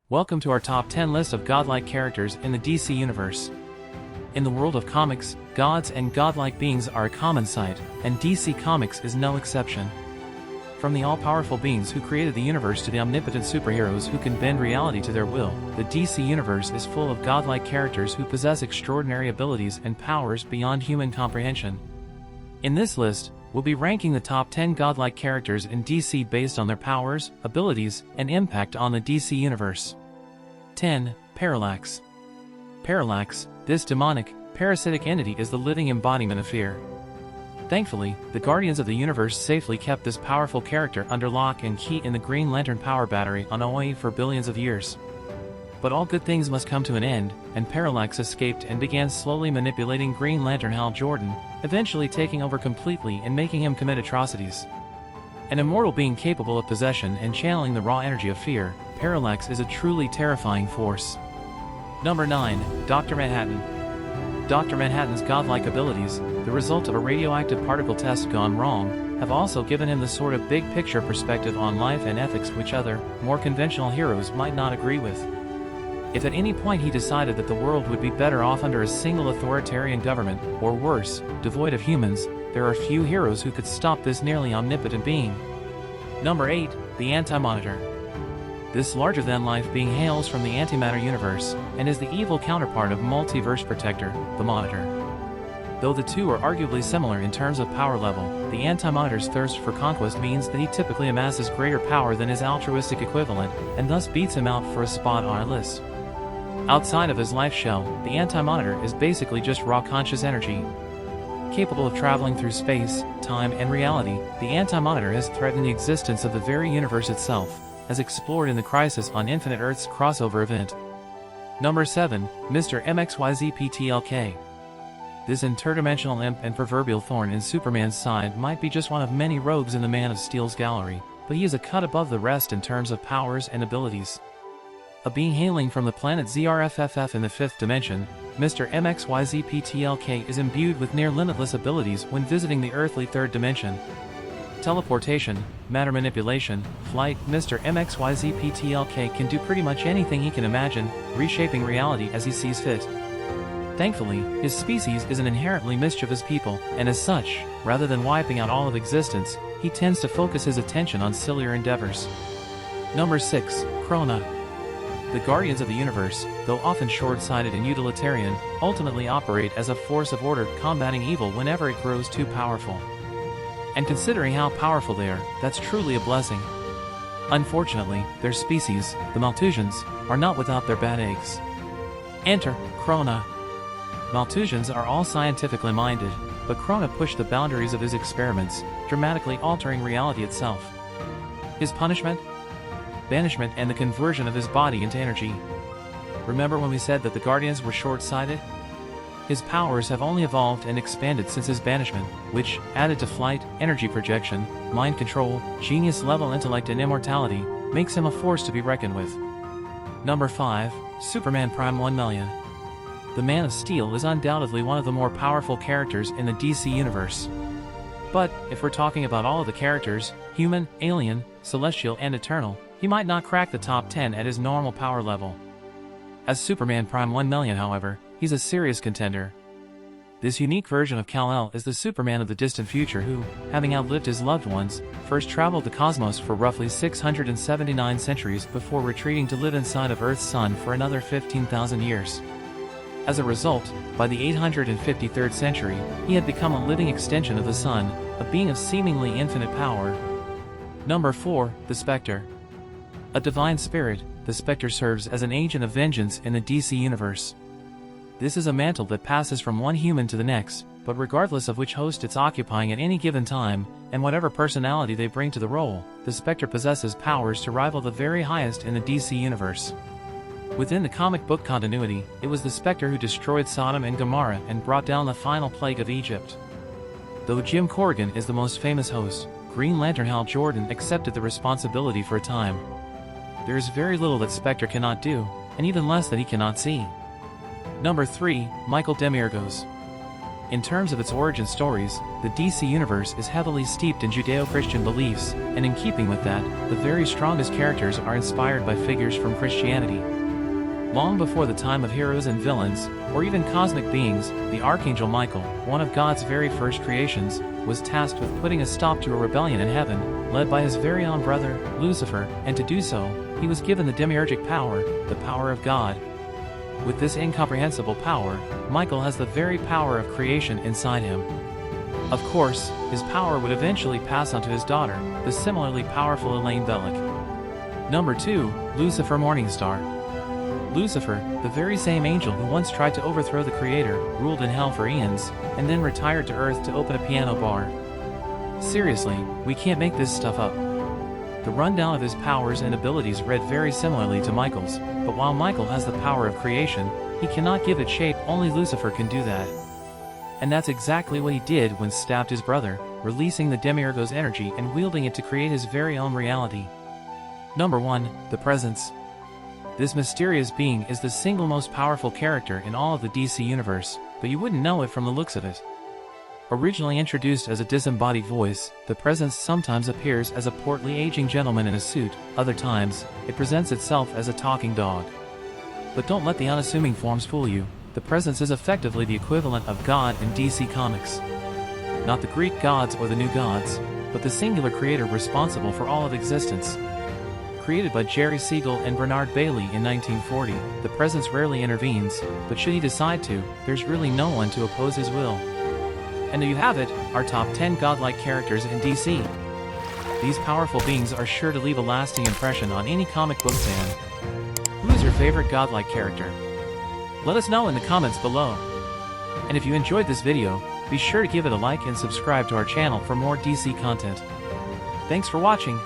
Welcome to our top 10 list of godlike characters in the DC universe. In the world of comics, gods and godlike beings are a common sight, and DC Comics is no exception. From the all-powerful beings who created the universe to the omnipotent superheroes who can bend reality to their will, the DC universe is full of godlike characters who possess extraordinary abilities and powers beyond human comprehension. In this list, we'll be ranking the top 10 godlike characters in DC based on their powers, abilities, and impact on the DC universe. 10. Parallax. Parallax, this demonic, parasitic entity is the living embodiment of fear. Thankfully, the Guardians of the Universe safely kept this powerful character under lock and key in the Green Lantern power battery on OA for billions of years. But all good things must come to an end, and Parallax escaped and began slowly manipulating Green Lantern Hal Jordan, eventually taking over completely and making him commit atrocities. An immortal being capable of possession and channeling the raw energy of fear, Parallax is a truly terrifying force. Number 9. Dr. Manhattan. Dr. Manhattan's godlike abilities, the result of a radioactive particle test gone wrong, have also given him the sort of big-picture perspective on life and ethics which other, more conventional heroes might not agree with. If at any point he decided that the world would be better off under a single authoritarian government, or worse, devoid of humans, there are few heroes who could stop this nearly omnipotent being. Number 8. The AntiMonitor. This larger-than-life being hails from the antimatter universe, and is the evil counterpart of Multiverse Protector, the Monitor. Though the two are arguably similar in terms of power level, the Anti-Monitor's thirst for conquest means that he typically amasses greater power than his altruistic equivalent, and thus beats him out for a spot on our list. Outside of his life shell, the Anti-Monitor is basically just raw conscious energy. Capable of traveling through space, time, and reality, the Anti-Monitor has threatened the existence of the very universe itself, as explored in the Crisis on Infinite Earths crossover event. Number 7. Mr. Mxyzptlk. This interdimensional imp and proverbial thorn in Superman's side might be just one of many rogues in the Man of Steel's gallery, but he is a cut above the rest in terms of powers and abilities. A being hailing from the planet ZRFFF in the 5th dimension, Mr. Mxyzptlk is imbued with near-limitless abilities when visiting the earthly 3rd dimension. Teleportation, matter manipulation, flight. Mr. Mxyzptlk can do pretty much anything he can imagine, reshaping reality as he sees fit. Thankfully, his species is an inherently mischievous people, and as such, rather than wiping out all of existence, he tends to focus his attention on sillier endeavors. Number 6. Crona. The Guardians of the Universe, though often short-sighted and utilitarian, ultimately operate as a force of order combating evil whenever it grows too powerful. And considering how powerful they are, that's truly a blessing. Unfortunately, their species, the Malthusians, are not without their bad eggs. Enter Crona. Malthusians are all scientifically minded, but Crona pushed the boundaries of his experiments, dramatically altering reality itself. His punishment? Banishment and the conversion of his body into energy. Remember when we said that the Guardians were short-sighted? His powers have only evolved and expanded since his banishment, which, added to flight, energy projection, mind control, genius-level intellect and immortality, makes him a force to be reckoned with. Number 5. Superman Prime 1 Million. The Man of Steel is undoubtedly one of the more powerful characters in the DC universe. But, if we're talking about all of the characters, human, alien, celestial and eternal, he might not crack the top 10 at his normal power level. As Superman Prime 1 Million, however, he's a serious contender. This unique version of Kal-El is the Superman of the distant future who, having outlived his loved ones, first traveled the cosmos for roughly 679 centuries before retreating to live inside of Earth's sun for another 15,000 years. As a result, by the 853rd century, he had become a living extension of the sun, a being of seemingly infinite power. Number 4. The Specter. A divine spirit, the Specter serves as an agent of vengeance in the DC universe. This is a mantle that passes from one human to the next, but regardless of which host it's occupying at any given time, and whatever personality they bring to the role, the Specter possesses powers to rival the very highest in the DC universe. Within the comic book continuity, it was the Specter who destroyed Sodom and Gomorrah and brought down the final plague of Egypt. Though Jim Corrigan is the most famous host, Green Lantern Hal Jordan accepted the responsibility for a time. There is very little that Specter cannot do, and even less that he cannot see. Number 3. Michael Demiurgos. In terms of its origin stories, the DC universe is heavily steeped in Judeo-Christian beliefs, and in keeping with that, the very strongest characters are inspired by figures from Christianity. Long before the time of heroes and villains, or even cosmic beings, the Archangel Michael, one of God's very first creations, was tasked with putting a stop to a rebellion in heaven, led by his very own brother, Lucifer, and to do so, he was given the demiurgic power, the power of God. With this incomprehensible power, Michael has the very power of creation inside him. Of course, his power would eventually pass on to his daughter, the similarly powerful Mxyzptlk. Number 2, Lucifer Morningstar. Lucifer, the very same angel who once tried to overthrow the Creator, ruled in hell for eons, and then retired to Earth to open a piano bar. Seriously, we can't make this stuff up. The rundown of his powers and abilities read very similarly to Michael's, but while Michael has the power of creation, he cannot give it shape. Only Lucifer can do that. And that's exactly what he did when stabbed his brother, releasing the demiurge's energy and wielding it to create his very own reality. Number 1, the Presence. This mysterious being is the single most powerful character in all of the DC universe, but you wouldn't know it from the looks of it. Originally introduced as a disembodied voice, the Presence sometimes appears as a portly aging gentleman in a suit, other times, it presents itself as a talking dog. But don't let the unassuming forms fool you, the Presence is effectively the equivalent of God in DC Comics. Not the Greek gods or the new gods, but the singular creator responsible for all of existence. Created by Jerry Siegel and Bernard Bailey in 1940, the Presence rarely intervenes, but should he decide to, there's really no one to oppose his will. And there you have it, our top 10 godlike characters in DC. These powerful beings are sure to leave a lasting impression on any comic book fan. Who is your favorite godlike character? Let us know in the comments below. And if you enjoyed this video, be sure to give it a like and subscribe to our channel for more DC content. Thanks for watching.